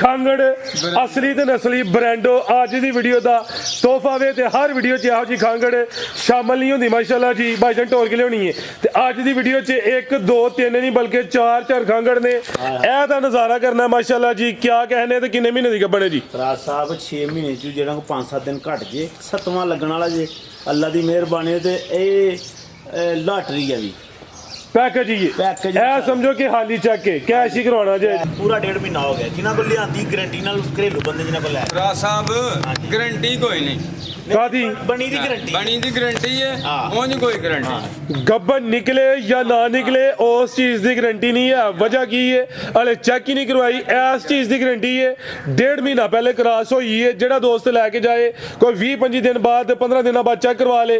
खांगड़ असली ते नस्ली ब्रांडो अज दी वीडियो दा तोहफा वे ते हर वीडियो च इहो जी खांगड़ शामिल नहीं होंदी माशाल्लाह जी भाईजान टोर के लियानी है ते अज दी वीडियो च 1 2 3 नहीं बल्कि 4 खांगड़ ने ए दा नज़ारा करना माशाल्लाह जी। क्या कहने ते किन्ने महीने दी गब्बन है जी? राज साहब 6 महीने च जेड़ा 5-7 दिन घट जे 7वां लगन वाला जे अल्लाह दी मेहरबानी ते ए लॉटरी है भी पैकेज ही पैकेज है समझो कि हाली चेक के कैश ही करवाना जे पूरा 1.5 महीना हो गया जिन्हां को लियांदी गारंटी नाल घरेलू बंदे जिन्हां को लै राज साहब गारंटी कोई नहीं कादी बनी दी गारंटी है उंज कोई गारंटी गब्बन निकले या ना निकले उस चीज की गारंटी नहीं है। वजह की है हले चेक ही नहीं करवाई इस चीज की गारंटी है 1.5 महीना पहले क्रॉस हुई है जेड़ा दोस्त लैके जाए कोई 20-25 दिन बाद 15 दिन बाद चेक करवा ले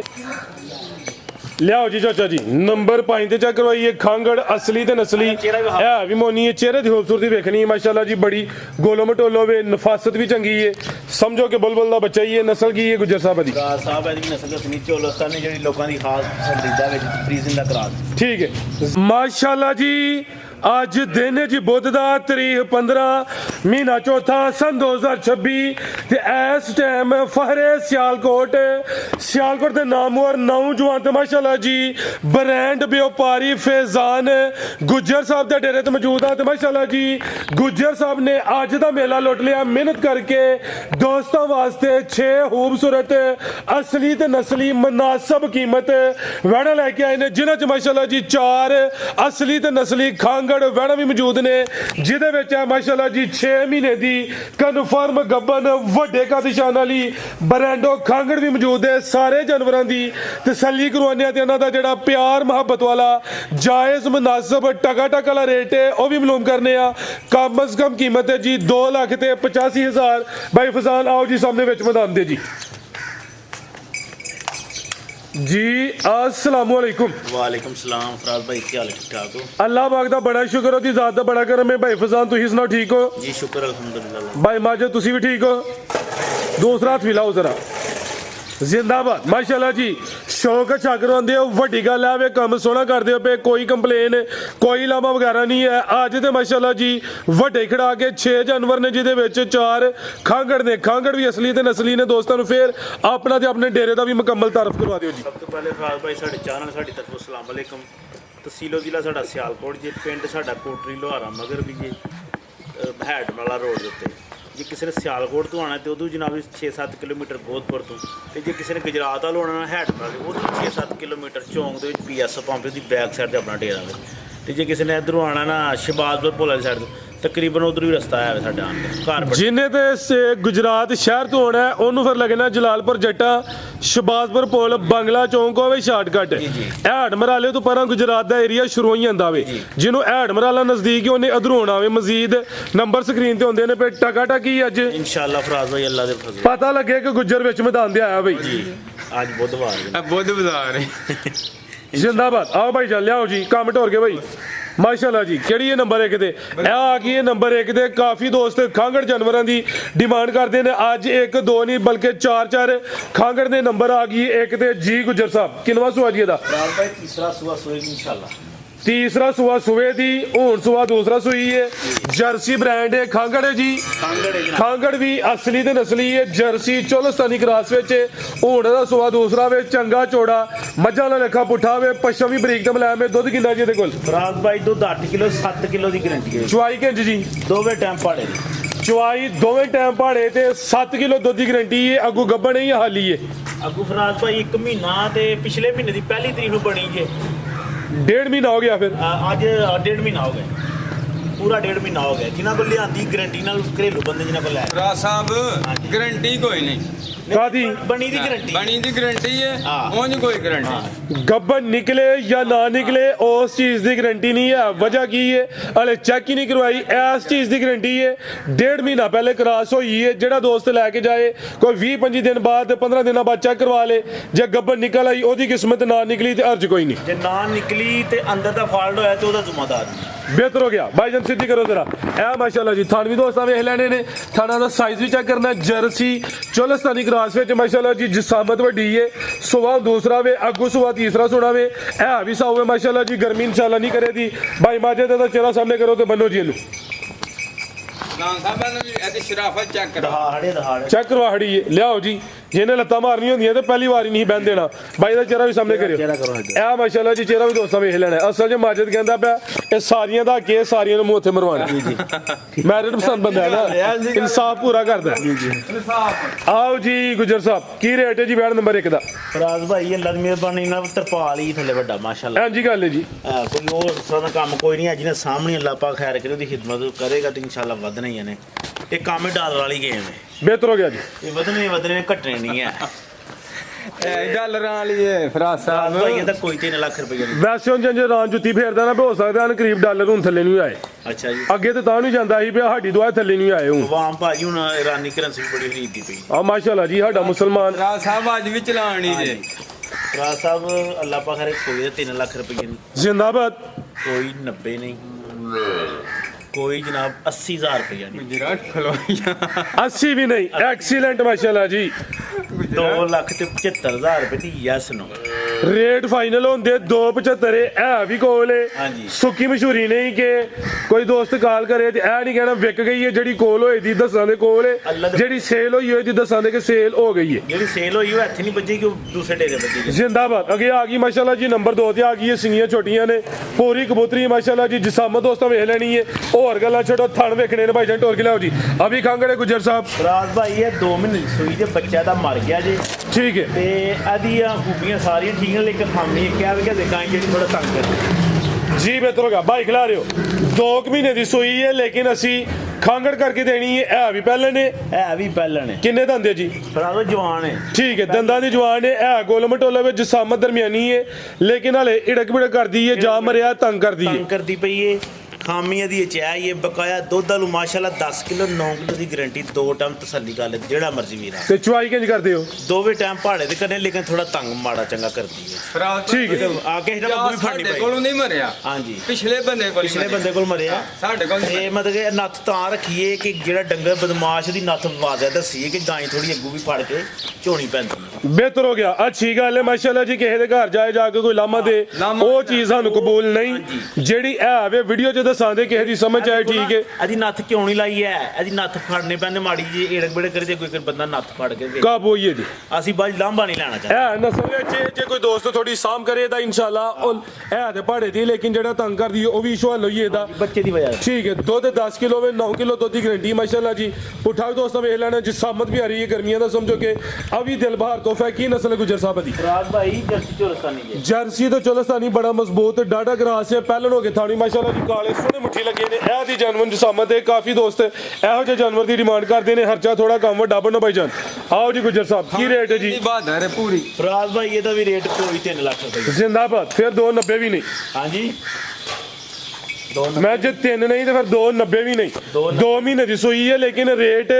लियाओ जी चाचा जी नंबर 5 ते चेक करवाइए खांगड़ असली ते नस्ली है भी मोनी है चेहरे की खूबसूरती देखनी है माशाल्लाह जी बड़ी गोलो मटोलो वे नफासत भी चंगी है समझो कि बुलबुल दा बच्चा ही है। नस्ल की है गुजर साहब दी साहब दी नस्ल दसनी चोलोस्तान ने जेडी लोकां दी खास पसंदीदा विच फ्रीजिंग दा क्रॉस ठीक है माशाल्लाह जी। अज दिन जी बुध दा तारीख 15 महीना चौथा सन 2026 ते इस टाइम फहरे सियालकोट दे नामवर नौजवान ते माशाल्लाह जी ब्रांड व्यापारी फैजान गुज्जर साहब दे डेरे ते मौजूद आ ते माशाल्लाह जी गुज्जर साहब ने अज दा मेला लुट लिया मेहनत करके दोस्तों वास्ते 6 खूबसूरत असली ते नस्ली मुनासिब कीमत वैड़ा लेके आए ने जिन्हां च माशाल्लाह जी 4 असली ते नस्ली खांग वैड़ा भी मौजूद ने जिहदे विच है माशाल्लाह जी 6 महीने दी कन्फर्म गब्बन वड्डे कदशान वाली ब्रांडो खांगड़ भी मौजूद है। सारे जानवरां दी तसल्ली करवाने ते इन्हां दा जेड़ा प्यार मुहब्बत वाला जायज़ मुनासिब टका वाला रेट है वह भी मालूम करने कम अज कम कीमत है जी 2,85,000। भाई फजान आओ जी सामने विच मैदान दे जी अस्सलाम वालेकुम। वालेकुम सलाम फराज भाई क्या हाल है? ठीक ठाक हो? अल्लाह पाक दा बड़ा शुक्र ओदी ज़ात दा बड़ा करम है। भाई फजान तुसीं सुनाओ ठीक हो? जी शुक्र अल्हम्दुलिल्लाह। भाई माजिद तुसीं भी ठीक हो? दूसरा हाथ मिलाओ जरा जिंदाबाद माशाल्लाह जी शौक अच्छा करवाते हो वड्डी गल है वे कम सोहना करते हो पे कोई कंप्लेन कोई लामा वगैरह नहीं है। अज तो माशाल्लाह जी वड्डे खड़ा के 6 जानवर ने जिहदे विच 4 खांगड़ ने खांगड़ भी असली ते नस्ली ने दोस्तों फिर अपना ते अपने डेरे का भी मुकम्मल तारफ करवा दिओ जी। सब तो पहले फराज भाई साडे चैनल साडी तरफों अस्सलाम वालेकुम। तहसीलो जिला साडा सियालकोट जे पिंड साडा कोटरी लोहारा मगर भी जे हैड वाला रोड दे उत्ते जे किसी ने सियालकोट तो आना तो उदू जनाब 6-7 किलोमीटर गोदपुर तो जे किसी ने गुजरात वालों आना हैड वाले वो 6-7 किलोमीटर चौंक के PS पंप की बैक साइड से अपना डेरा है। तो जे किसी ने इधरों आना ना शहबाजपुर पुल वाली साइड तकरीबन उधर भी रस्ता है साडा आने घर जिन्हें तो गुजरात शहर तो आना है उन्होंने फिर लगना जलालपुर जट्टा शहबाजपुर पुल बंगला चौंक होवे शार्टकट हैड मराले तो पर गुजरात का एरिया शुरू हो जाता है जिन्होंने हैड मराला नज़दीक है उन्हें अधरों आना है मजीद नंबर स्क्रीन पर होंगे ने फिर टका टकी अज इंशाअल्लाह फराज भाई अल्लाह दे फजल पता लगे कि गुज्जर विच मैदान दे आया भाई आज बुधवार बुधवार जिंदाबाद आओ भाई चल लियाओ जी काम टोर के भाई माशाल्लाह जी केड़ी है नंबर 1 ते आ गई है नंबर 1 ते काफ़ी दोस्त खांगड़ जानवरों की डिमांड करते हैं अज 1 2 नहीं बल्कि 4 खांगड़ ने नंबर आ गई एक ते जी गुज्जर साहब किनवा सुआ जी दा तीसरा सुआ सोएगी इंशाल्लाह तीसरा सुआ सुए दी हूं सुआ दूसरा सुई है जर्सी ब्रांड है खांगड़ है जी खांगड़ भी असली ते नस्ली है जर्सी चोलस्तानी क्रॉस विच हूं दा सुआ दूसरा वे चंगा चौड़ा मज्झां दा लेखा पुठा वे पशम भी बरीक ते मुलायम है। दुध किन्ना जी इहदे कोल? फराज भाई दुध 8 किलो 7 किलो की गारंटी है। चवाई किंज जी? दोवें टाइम पाड़े चवाई दोवें टाइम पहाड़े ते 7 किलो दुध की गारंटी है। अगू गब्बन है या हाली है? अगू फराज भाई 1 महीना ते पिछले महीने की पहली तरीक नूं बनी जे 1.5 महीना हो गया फिर अज 1.5 महीना हो गया पूरा 1.5 महीना हो गया जिन्हां को लियांदी गारंटी नाल घरेलू बंदे जिन्हां को लै राज साहब गारंटी कोई नहीं कादी बनी दी गारंटी है उंज कोई गारंटी गब्बन निकले या ना निकले उस चीज की गारंटी नहीं है। वजह की है हले चेक ही नहीं करवाई इस चीज की गारंटी है 1.5 महीना पहले क्रॉस हुई है जेड़ा दोस्त लैके जाए कोई 20-25 दिन बाद 15 दिन बाद चेक करवा ले जे गब्बन निकल आई ओदी किस्मत ना निकली तो अर्ज कोई नहीं जे ना निकली तो अंदर का फॉल्ट होया तो ओदा जिम्मेदार नहीं बेहतर हो गया। भाईजान सीधी करो जरा ए माशाल्लाह जी थान भी दोस्तां वेख लैने ने थाना दा साइज भी चेक करना जर्सी चोलस्तानी क्रॉस विच माशाल्लाह जी जिसामत वड्डी है सुबह दूसरा वे अगू सुबह तीसरा सोना वे ए भी साव है माशाल्लाह जी गर्मी इंशाल्लाह नहीं करे दी। भाई माजे दा चेहरा सामने करो तो बनो जी इनू ਨਾਂ ਸਾਹਿਬਾਂ ਨੂੰ ਵੀ ਇਹਦੀ ਸ਼ਰਾਫਤ ਚੈੱਕ ਕਰੋ ਦਹਾੜੇ ਚੈੱਕ ਕਰਵਾ ਖੜੀ ਏ, ਲਿਆਓ ਜੀ। ਜਿਹਨੇ ਲੱਤਾਂ ਮਾਰਨੀਆਂ ਹੁੰਦੀਆਂ ਤੇ ਪਹਿਲੀ ਵਾਰੀ ਨਹੀਂ ਬਹਿਣ ਦੇਣਾ। ਬਾਈ ਦਾ ਚਿਹਰਾ ਵੀ ਸਾਹਮਣੇ ਕਰਿਓ। ਚਿਹਰਾ ਕਰੋ ਇੱਧਰ। ਇਹ ਮਾਸ਼ਾਅੱਲਾ ਜੀ ਚਿਹਰਾ ਵੀ ਦੋਸਤਾਂ ਵੇਖ ਲੈਣਾ। ਅਸਲ 'ਚ ਮਾਜਦ ਕਹਿੰਦਾ ਪਿਆ ਇਹ ਸਾਰੀਆਂ ਦਾ ਕੇ ਸਾਰੀਆਂ ਨੂੰ ਮੂੰਹ ਉੱਥੇ ਮਰਵਾਉਣਾ। ਮੈਰਿਟ ਪਸੰਦ ਬੰਦਾ ਹੈ ਨਾ, ਇਨਸਾਫ ਪੂਰਾ ਕਰਦਾ। ਆਓ ਜੀ ਗੁਜਰ ਸਾਹਿਬ, ਕੀ ਰੇਟ ਹੈ ਜੀ ਬੈਡ ਨੰਬਰ 1 ਦਾ? ਫਰਾਜ਼ ਭਾਈ ਅੱਲਾ ਦੀ ਮਿਹਰਬਾਨੀ ਨਾਲ ਤਰਪਾਲ ਹੀ ਥੱਲੇ ਵੱਡਾ ਮਾਸ਼ਾਅੱਲਾ। ਹਾਂਜੀ ਗੱਲ ਹੈ ਜੀ। ਕੋਈ ਹੋਰ ਇਸ ਤਰ੍ਹਾਂ ਦਾ ਕੰਮ ਕੋਈ ਨਹੀਂ ਹੈ ਜਿਹਨੇ ਸਾਹਮਣੇ ਅੱਲਾ ਪਾਕ ਖੈਰ ਕਰੇ ਉਹਦੀ ਖਿਦਮਤ ਕਰੇਗਾ ਤੇ ਇਨਸ਼ਾਅੱਲਾ ਵਧਣਾ ਹੀ ਨੇ। ਇਹ ਕੰਮ ਡਾਲਰ ਵਾਲੀ ਗੇਮ ਹੈ, ਬਿਹਤਰ ਹੋ ਗਿਆ ਜੀ। ਇਹ ਵਧਣੇ ਨੇ ਘਟਣੇ ਨਹੀਂ ਹੈ। ਇਹ ਡਾਲਰਾਂ ਵਾਲੀ ਹੈ ਫਰਾਜ਼ ਫਰਾਜ਼ ਭਾਈ ਸਾਹਿਬ। ਇਹਦਾ ਕੋਈ 3 ਲੱਖ ਰੁਪਏ ਨਹੀਂ। ਵੈਸੇ ਹੁਣ ਜੇ ਰਾਂ ਜੁੱਤੀ ਫੇਰਦਾ ਨਾ ਹੋ ਸਕਦਾ ਹਨ ਕਰੀਬ ਡਾਲਰ ਹੁਣ ਥੱਲੇ ਨਹੀਂ ਆਏ। ਅੱਛਾ ਜੀ। ਅੱਗੇ ਤੇ ਤਾਂ ਨਹੀਂ ਜਾਂਦਾ ਸੀ ਵੀ ਸਾਡੀ ਦੁਆ ਥੱਲੇ ਨਹੀਂ ਆਏ ਹੁਣ। ਵਾਮ ਭਾਜੀ ਹੁਣ ਇਰਾਨੀ ਕਰੰਸੀ ਬੜੀ ਖਰੀਦਦੀ ਪਈ। ਆ ਮਾਸ਼ਾਅੱਲਾ ਜੀ ਸਾਡਾ ਮੁਸਲਮਾਨ। ਫਰਾਜ਼ ਸਾਹਿਬ ਅੱਜ ਵੀ ਚਲਾਣੀ ਜੇ। ਫਰਾਜ਼ ਸਾਹਿਬ ਅੱਲਾ ਪਾਕ ਖੈਰ ਕੋਈ 3 ਲੱਖ ਰੁਪਏ ਨਹੀਂ, ਜ਼ਿੰਦਾਬਾਦ। ਕੋਈ 90 ਨਹੀਂ, ਕੋਈ ਜਨਾਬ 80,000 ਰੁਪਏ ਨਹੀਂ, ਗੁਜਰਾਤ ਖਲੋਈਆਂ 80 ਵੀ ਨਹੀਂ। ਐਕਸੀਲੈਂਟ ਮਾਸ਼ਾਅੱਲਾ ਜੀ। 2 ਲੱਖ ਤੇ 75,000 ਰੁਪਏ ਦੀ ਯੈਸ ਨੋ ਰੇਟ ਫਾਈਨਲ ਹੁੰਦੇ 275 ਹੈ ਵੀ ਕੋਲ ਏ। ਹਾਂਜੀ। ਸੁੱਕੀ ਮਸ਼ਹੂਰੀ ਨਹੀਂ ਕਿ ਕੋਈ ਦੋਸਤ ਕਾਲ ਕਰੇ ਤੇ ਇਹ ਨਹੀਂ ਕਹਿਣਾ ਵਿਕ ਗਈ ਹੈ। ਜਿਹੜੀ ਕੋਲ ਹੋਈ ਦੀ ਦੱਸਾਂ ਦੇ ਕੋਲ ਏ, ਜਿਹੜੀ ਸੇਲ ਹੋਈ ਹੋਈ ਦੀ ਦੱਸਾਂ ਦੇ ਕਿ ਸੇਲ ਹੋ ਗਈ ਹੈ। ਜਿਹੜੀ ਸੇਲ ਹੋਈ ਉਹ ਇੱਥੇ ਨਹੀਂ ਵੱਜੇਗੀ, ਉਹ ਦੂਸਰੇ ਡੇਰੇ ਵੱਜੇਗੀ। ਜ਼ਿੰਦਾਬਾਦ। ਅੱਗੇ ਆ ਗਈ ਮਾਸ਼ਾਅੱਲਾ ਜੀ ਨੰਬਰ 2 ਤੇ ਆ ਗਈ ਹੈ। ਸਿੰਗੀਆਂ ਛੋਟੀਆਂ ਨੇ, ਪੂਰੀ ਕਬੂਤਰੀ ਮਾਸ਼ਾਅੱਲਾ ਜੀ। ਜਿਸਾਮਤ ਦੋਸਤਾਂ ਵੇਖ ਲੈਣੀ ਹੈ। ਹੋਰ ਗੱਲਾਂ ਛੱਡੋ, ਥਣ ਵੇਖਣੇ ਨੇ ਭਾਈਜਾਨ। ਟੋਰ ਕੇ ਲਿਆਓ ਜੀ। ਅਭੀ ਖਾਂਗੜੇ ਗੁਜਰ ਸਾਹਿਬ। ਫਰਾਜ਼ ਭਾਈ ਇਹ 2 ਮਹੀਨੇ ਦੀ ਸੂਈ ਤੇ ਬੱਚਾ ਦਾ ਮਰ ਗਿਆ ਜੇ ਠੀਕ ਹੈ। ਤੇ ਇਹਦੀਆਂ ਖੂਬੀਆਂ ਸਾਰੀਆਂ ਠੀਕ ਨੇ, ਲੇਕਿਨ ਖਾਮੀ ਕਿਹਾ ਵੀ ਕਿ ਦੇਖਾਂ ਜਿਹੜੀ ਥੋੜਾ ਤੰਗ ਕਰਦੀ। ਜੀ ਬਿਹਤਰ ਹੋਗਾ ਭਾਈ ਖਿਲਾ ਰਹੇ ਹੋ। 2 ਮਹੀਨੇ ਦੀ ਸੂਈ ਹੈ ਲੇਕਿਨ ਅਸੀਂ ਖਾਂਗੜ ਕਰਕੇ ਦੇਣੀ ਹੈ। ਇਹ ਵੀ ਪਹਿਲੇ ਨੇ, ਹੈ ਵੀ ਪਹਿਲਾਂ ਨੇ। ਕਿੰਨੇ ਦੰਦੇ ਜੀ? ਫਰਾਜ਼ ਜਵਾਨ ਹੈ। ਠੀਕ ਹੈ, ਦੰਦਾਂ ਦੀ ਜਵਾਨ ਹੈ। ਇਹ ਗੋਲ ਮਟੋਲੇ ਵਿੱਚ ਜਿਸਾਮਤ ਦਰਮਿਆਨੀ ਹੈ ਲੇਕਿਨ ਹਲੇ ਇੜਕ ਬਿੜਕ ਕਰਦੀ ਹੈ, ਜਾ ਮਰਿਆ ਤੰਗ ਕਰਦੀ ਹੈ। ਤੰਗ ਕਰਦੀ ਪਈ ਏ। ਖਾਮੀਆਂ ਦੀ ਚਾਹ ਇਹ ਬਕਾਇਆ ਦੁੱਧ ਆਲੂ ਮਾਸ਼ਾਅੱਲਾ 10 ਕਿਲੋ 9 ਕਿਲੋ ਦੀ ਗਾਰੰਟੀ। 2 ਟਾਈਮ ਤਸੱਲੀ ਕਰ ਲੈ ਜਿਹੜਾ ਮਰਜ਼ੀ ਵੀਰ ਆ। ਤੇ ਚੁਆਈ ਕਿੰਜ ਕਰਦੇ ਹੋ? ਦੋਵੇਂ ਟਾਈਮ ਪਹਾੜੇ ਤੇ ਕਰਨੇ, ਲੇਕਿਨ ਥੋੜਾ ਤੰਗ ਮਾੜਾ ਚੰਗਾ ਕਰਦੀ ਹੈ। ਫਰਾਜ਼ ਠੀਕ ਹੈ। ਆ ਕੇ ਜਿਹੜਾ ਬੱਬੂ ਵੀ ਫੜਨੀ ਸਾਡੇ ਪਈ। ਕੋਲੋਂ ਨਹੀਂ ਮਰਿਆ। ਹਾਂਜੀ। ਪਿਛਲੇ ਬੰਦੇ ਕੋਲ ਪਿਛਲੇ ਬੰਦੇ ਕੋਲ ਮਰਿਆ। ਸਾਡੇ ਕੋਲ ਇਹ ਮਤਲਬ ਕਿ ਨੱਥ ਤਾਂ ਰੱਖੀਏ ਕਿ ਜਿਹੜਾ ਡੰਗਰ ਬਦਮਾਸ਼ ਦੀ ਨੱਥ ਵਾਜ਼ਾ ਦੱਸੀਏ ਕਿ ਗਾਂ ਥੋੜੀ ਅੱਗੂ ਵੀ ਫੜ ਕੇ ਝੋਣੀ ਪੈਂਦੀ ਹੈ। ਬਿਹਤਰ ਹੋ ਗਿਆ। ਅੱਛੀ ਗੱਲ ਹੈ ਮਾਸ਼ਾਅੱਲਾ ਜੀ। ਕਿਸੇ ਦੇ ਘਰ ਜਾਏ ਜਾ ਕੇ ਕੋਈ ਲਾਮਾ ਦੇ, ਉਹ ਚੀਜ਼ ਸਾਨੂੰ ਕਬੂਲ ਨਹੀਂ। ਜਿਹੜੀ ਇਹ ਵੇ ਵੀਡੀਓ 'ਚ ਦੱਸਾਂਦੇ ਕਿਸੇ ਦੀ ਸਮਝ ਆਏ ਠੀਕ ਹੈ। ਇਹਦੀ ਨੱਥ ਕਿਉਂ ਨਹੀਂ ਲਾਈ ਹੈ? ਇਹਦੀ ਨੱਥ ਫੜਨੇ ਪੈਂਦੇ ਮਾੜੀ ਜੀ ਏੜਕ ਬੇੜਕ ਕਰੇ ਤੇ ਕੋਈ ਬੰਦਾ ਨੱਥ ਫੜ ਕੇ ਵੇਖ। ਕਾਬੂ ਹੋਈਏ ਜੀ। ਅਸੀਂ ਬਾਜ ਲਾਂਭਾ ਨਹੀਂ ਲੈਣਾ ਚਾਹੁੰਦੇ। ਇਹ ਨਸਲ ਵਿੱਚ ਜੇ ਕੋਈ ਦੋਸਤ ਥੋੜੀ ਸਾਂਭ ਕਰੇ ਤਾਂ ਇਨਸ਼ਾਅੱਲਾ ਉਹ ਇਹ ਤੇ ਪਹਾੜੇ ਦੀ, ਲੇਕਿਨ ਜਿਹੜਾ ਤੰਗ ਕਰਦੀ ਉਹ ਵੀ ਇਸ਼ੂ ਹੱਲ ਹੋਈਏ ਦਾ। ਬੱਚੇ ਦੀ ਵਜ੍ਹਾ ਠੀਕ ਹੈ। ਦੁੱਧ 10 ਕਿਲੋ ਵੇ 9 ਕਿਲੋ ਦੁੱਧ ਦੀ ਗਰੰਟੀ ਮਾਸ਼ਾਅੱਲਾ ਜੀ। ਪੁੱਠਾ ਵੀ ਦੋਸਤਾਂ ਵੇਖ ਲੈਣਾ ਜਿਸਾਮਤ ਵੀ ਆ ਰਹੀ ਹੈ ਗਰਮੀਆਂ ਦਾ ਸਮਝੋ ਕਿ ਅਭੀ ਦਿਲ ਬਹਾਰ ਤੋਹਫਾ। ਕੀ ਨਸਲ ਗੁਜਰ ਸਾਹਿਬ ਦੀ? ਫਰਾਜ਼ ਭਾਈ ਜਰਸੀ ਚੋਰਸਤਾਨੀ ਜੀ। ਜਰਸੀ ਤੋਂ ਚੋਲਸਤਾਨੀ ਬੜਾ ਮਜ਼ਬੂਤ ਡਾਡਾ ਗਰਾਸ ਹੈ। ਪਹਿਲਣ ਹੋ ਕੇ ਥਾਣੀ ਮਾਸ਼ਾਅੱਲਾ ਜੀ ਕਾਲੇ ਸੋਹਣੇ ਮੁੱਠੀ ਲੱਗੇ ਨੇ। ਇਹ ਦੀ ਜਾਨਵਰ ਜਿਸਾਮਤ ਦੇ ਕਾਫੀ ਦੋਸਤ ਇਹੋ ਜਿਹੇ ਜਾਨਵਰ ਦੀ ਡਿਮਾਂਡ ਕਰਦੇ ਨੇ। ਹਰਚਾ ਥੋੜਾ ਕੰਮ ਵੱਡਾ ਬਣੋ ਭਾਈਜਾਨ। ਆਓ ਜੀ ਗੁਜਰ ਸਾਹਿਬ, ਕੀ ਰੇਟ ਹੈ ਜੀ? ਬਹਾਦਰ ਹੈ ਪੂਰੀ। ਫਰਾਜ਼ ਭਾਈ ਇਹਦਾ ਵੀ ਰੇਟ ਕੋਈ 3 ਲੱਖ ਰੁਪਏ। ਜ਼ਿੰਦਾਬਾਦ। ਫਿਰ 290 ਵੀ ਨਹੀਂ। ਹਾਂਜੀ। ਮੈਂ ਜੇ 3 ਨਹੀਂ ਤੇ ਫਿਰ 290 ਵੀ ਨਹੀਂ। 2 ਮਹੀਨੇ ਦੀ ਸੂਈ ਹੈ ਲੇਕਿਨ ਰੇਟ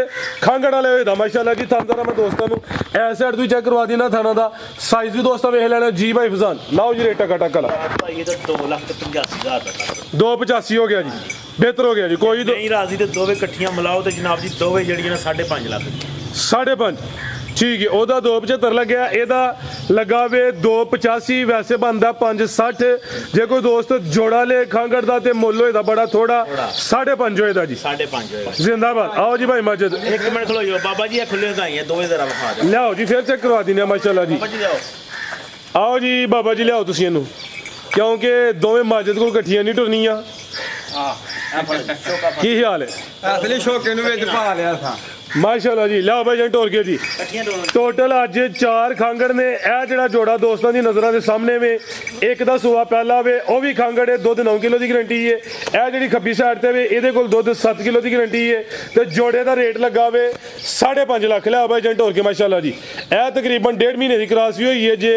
ਖਾਂਗੜ ਵਾਲੇ ਹੋਏ ਦਾ ਮਾਸ਼ਾਅੱਲਾ ਜੀ। ਥਾਂ ਦਾ ਮੈਂ ਦੋਸਤਾਂ ਨੂੰ ਐਸ ਸਾਈਡ ਤੋਂ ਚੈੱਕ ਕਰਵਾ ਦੇਣਾ ਥਾਣਾ ਦਾ ਸਾਈਜ਼ ਵੀ ਦੋਸਤਾਂ ਵੇਖ ਲੈਣਾ ਜੀ ਭਾਈ ਫਜ਼ਾਨ। ਲਾਓ ਜੀ ਰੇਟ ਟਕਾ ਟਕਾ ਲਾ। ਭਾਈ ਇਹਦਾ 2,85,000 ਦਾ 285 ਹੋ ਗਿਆ ਜੀ। ਬਿਹਤਰ ਹੋ ਗਿਆ ਜੀ। ਕੋਈ ਨਹੀਂ ਰਾਜ਼ੀ ਤੇ ਦੋਵੇਂ ਇਕੱਠੀਆਂ ਮਿਲਾਓ ਤੇ ਜਨਾਬ ਜੀ ਦੋਵੇਂ ਜਿਹੜੀਆਂ ਨੇ 5.5 ਲੱਖ ਦੀ। 5.5 ਠੀਕ ਹੈ। ਉਹਦਾ 275 ਲੱਗਿਆ, ਇਹਦਾ ਲੱਗਾ ਵੇ 285। ਵੈਸੇ ਬਣਦਾ 560। ਜੇ ਕੋਈ ਦੋਸਤ ਜੋੜਾ ਲੇ ਖਾਂਗੜ ਦਾ ਤੇ ਮੁੱਲ ਹੋਏ ਦਾ ਬੜਾ ਥੋੜਾ 5.5 ਹੋਏ ਦਾ ਜੀ। 5.5 ਹੋਏਗਾ। ਜ਼ਿੰਦਾਬਾਦ। ਆਓ ਜੀ ਭਾਈ ਮਾਜਦ। ਇੱਕ ਮਿੰਟ ਖਲੋ ਜਾਓ ਬਾਬਾ ਜੀ, ਇਹ ਖੁੱਲੇ ਗਾਈਆਂ ਦੋਵੇਂ ਜ਼ਰਾ ਵਿਖਾ ਦਿਓ। ਲਿਆਓ ਜੀ ਫਿਰ ਚੈੱਕ ਕਰਵਾ ਦਿੰਦੇ ਆ ਮਾਸ਼ਾਅੱਲਾ ਜੀ। ਬਾਬਾ ਜੀ ਲਿਆਓ। ਆਓ ਜੀ ਬਾਬਾ ਜੀ ਲਿਆਓ ਤੁਸੀਂ ਇਹਨੂੰ, ਕਿਉਂਕਿ ਦੋਵੇਂ ਮਾਜਦ ਕੋਲ ਇਕੱਠੀਆਂ ਨਹੀਂ ਟੁਰਨੀਆਂ। ਹਾਂ ਇਹ ਫੜ ਸ਼ੋਕਾ ਫੜ। ਕੀ ਹਾਲ ਹੈ? ਅਸਲੀ ਸ਼ੌਕੇ ਨੂੰ ਵਿੱਚ ਪਾ ਲਿਆ ਸਾਂ। ਮਾਸ਼ਾਅੱਲਾ ਜੀ। ਲਿਆਓ ਭਾਈ ਜਾਨ ਟੋਰ ਕੇ ਜੀ। ਇਕੱਠੀਆਂ ਦੋਵੇਂ। ਟੋਟਲ ਅੱਜ 4 ਖਾਂਗੜ ਨੇ। ਇਹ ਜਿਹੜਾ ਜੋੜਾ ਦੋਸਤਾਂ ਦੀ ਨਜ਼ਰਾਂ ਦੇ ਸਾਹਮਣੇ ਵੇ, ਇੱਕ ਦਾ ਸੂਆ ਪਹਿਲਾ ਵੇ, ਉਹ ਵੀ ਖਾਂਗੜ ਹੈ। ਦੁੱਧ 9 ਕਿਲੋ ਦੀ ਗਰੰਟੀ ਹੈ। ਇਹ ਜਿਹੜੀ ਖੱਬੀ ਸਾਈਡ ਤੇ ਵੇ, ਇਹਦੇ ਕੋਲ ਦੁੱਧ 7 ਕਿਲੋ ਦੀ ਗਰੰਟੀ ਹੈ ਤੇ ਜੋੜੇ ਦਾ ਰੇਟ ਲੱਗਾ ਵੇ 5.5 ਲੱਖ। ਲਿਆ ਭਾਈ ਜਾਨ ਟੋਰ ਕੇ ਮਾਸ਼ਾਅੱਲਾ ਜੀ। ਇਹ ਤਕਰੀਬਨ 1.5 ਮਹੀਨੇ ਦੀ ਕਰਾਸ ਵੀ ਹੋਈ ਹੈ। ਜੇ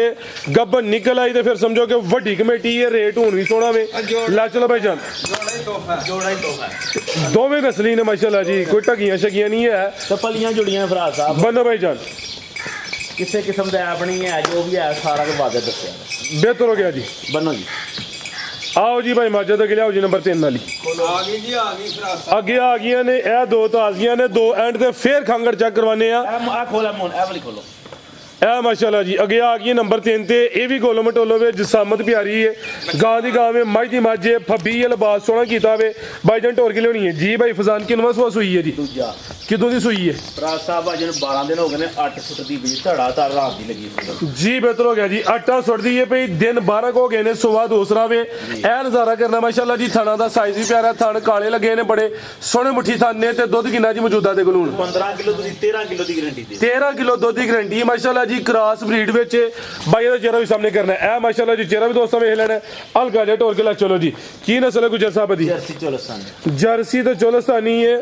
ਗੱਬਨ ਨਿਕਲ ਆਈ ਤੇ ਫਿਰ ਸਮਝੋ ਕਿ ਵੱਡੀ ਕਮੇਟੀ ਹੈ। ਰੇਟ ਹੁਣ ਵੀ ਸੋਹਣਾ ਵੇ। ਲੈ ਚਲੋ ਭਾਈ ਜਾਨ। ਜੋੜਾ ਹੀ ਤੋਹਫਾ ਹੈ। ਦੋਵੇਂ ਨਸਲੀ ਨੇ ਮਾਸ਼ਾਅੱਲਾ ਜੀ। ਕੋਈ ਢਗੀਆਂ ਸ਼ਗੀਆਂ ਨਹੀਂ ਹੈ। ਤੇ ਪਲੀਆਂ ਜੁੜੀਆਂ ਨੇ ਫਰਾਜ਼ ਸਾਹਿਬ। ਬੰਨੋ ਭਾਈ ਜਾਨ। ਕਿਸੇ ਕਿਸਮ ਦਾ ਐਪ ਨਹੀਂ ਹੈ, ਜੋ ਵੀ ਹੈ ਸਾਰਾ ਕੁਝ ਵਾਜ਼ਿਹ ਦੱਸਿਆ। ਬਿਹਤਰ ਹੋ ਗਿਆ ਜੀ। ਬੰਨੋ ਜੀ। ਆਓ ਜੀ ਭਾਈ ਮਾਜਦ ਅੱਗੇ ਲਿਆਓ ਜੀ ਨੰਬਰ 3 ਵਾਲੀ। ਆ ਗਈ ਜੀ, ਆ ਗਈ ਫਰਾਜ਼। ਅੱਗੇ ਆ ਗਈਆਂ ਨੇ ਇਹ 2 ਤਾਜ਼ੀਆਂ ਨੇ। 2 ਐਂਡ ਤੇ ਫੇਰ ਖਾਂਗੜ ਚੈੱਕ ਕਰਵਾਨੇ ਆ। ਇਹ ਖੋਲਾ ਮੋਨ ਇਹ ਵਾਲੀ ਖੋਲੋ। ਇਹ ਮਾਸ਼ਾਅੱਲਾ ਜੀ ਅੱਗੇ ਆ ਗਈ ਨੰਬਰ 3 ਤੇ ਇਹ ਵੀ ਗੋਲੋ ਮਟੋਲੋ ਵਿੱਚ ਜਸਾਮਤ ਪਿਆਰੀ ਹੈ ਗਾਂ ਦੀ ਗਾਂ ਵਿੱਚ ਮੱਝ ਦੀ ਮੱਝ ਹੈ ਫੱਬੀ ਹੈ ਲਿਬਾਸ ਸੋਹਣਾ ਕੀਤਾ ਵੇ ਬਾਈਜਨ ਢੋਰ ਕੇ ਲਿਆਉਣੀ ਹੈ ਜੀ ਭਾਈ ਫਜ਼ਾਨ ਕਿੰਨਵਾਂ ਸੂਆ ਸੂਈ ਹੈ ਜੀ ਦੂਜਾ ਕਿਦੋਂ ਦੀ ਸੂਈ ਹੈ ਭਰਾ ਸਾਹਿਬ ਅਜਨ 12 ਦਿਨ ਹੋ ਗਏ ਨੇ 8 ਫੁੱਟ ਦੀ ਬੀਜ ਧੜਾ ਧੜ ਰਾਤ ਦੀ ਲੱਗੀ ਸੀ ਜੀ ਬਿਹਤਰ ਹੋ ਗਿਆ ਜੀ ਆਟਾ ਸੁੱਟਦੀ ਹੈ ਭਈ ਦਿਨ 12 ਹੋ ਗਏ ਨੇ ਸੁਬਾਹ ਦੂਸਰਾ ਵੇ ਇਹ ਨਜ਼ਾਰਾ ਕਰਨਾ ਮਾਸ਼ਾਅੱਲਾ ਜੀ ਥਾਣਾ ਦਾ ਸਾਈਜ਼ ਵੀ ਪਿਆਰਾ ਥਣ ਕਾਲੇ ਲੱਗੇ ਨੇ ਬੜੇ ਸੋਹਣੇ ਮੁੱਠੀ ਥਣ ਨੇ ਤੇ ਦੁੱਧ ਕਿੰਨਾ ਜੀ ਮੌਜੂਦਾ ਦੇ ਕੋਲ ਹੁਣ 15 ਕਿਲੋ ਤੁਸੀਂ 13 ਕਿਲੋ ਦੀ ਗਾਰੰਟੀ ਦੇ 13 ਕਿਲੋ ਦੁੱਧ ਦੀ ਗਰੰਟੀ ਮਾਸ਼ਾਅੱਲਾ ਜੀ ਕ੍ਰਾਸ ਬਰੀਡ ਵਿੱਚ ਬਾਈ ਦਾ ਚਿਹਰਾ ਵੀ ਸਾਹਮਣੇ ਕਰਨਾ ਹੈ ਇਹ ਮਾਸ਼ਾਅੱਲਾ ਜੀ ਚਿਹਰਾ ਵੀ ਦੋਸਤਾਂ ਵੇਖ ਲੈਣਾ ਹਲਕਾ ਜਿਹਾ ਢੋਲ ਕੇ ਲੈ ਚਲੋ ਜੀ ਕੀ ਨਸਲ ਹੈ ਗੁਜਰ ਸਾਹਿਬ ਦੀ ਜਰਸੀ ਚੋਲਸਤਾਨ ਜਰਸੀ ਤੇ ਚੋਲਸਤਾਨੀ ਹੈ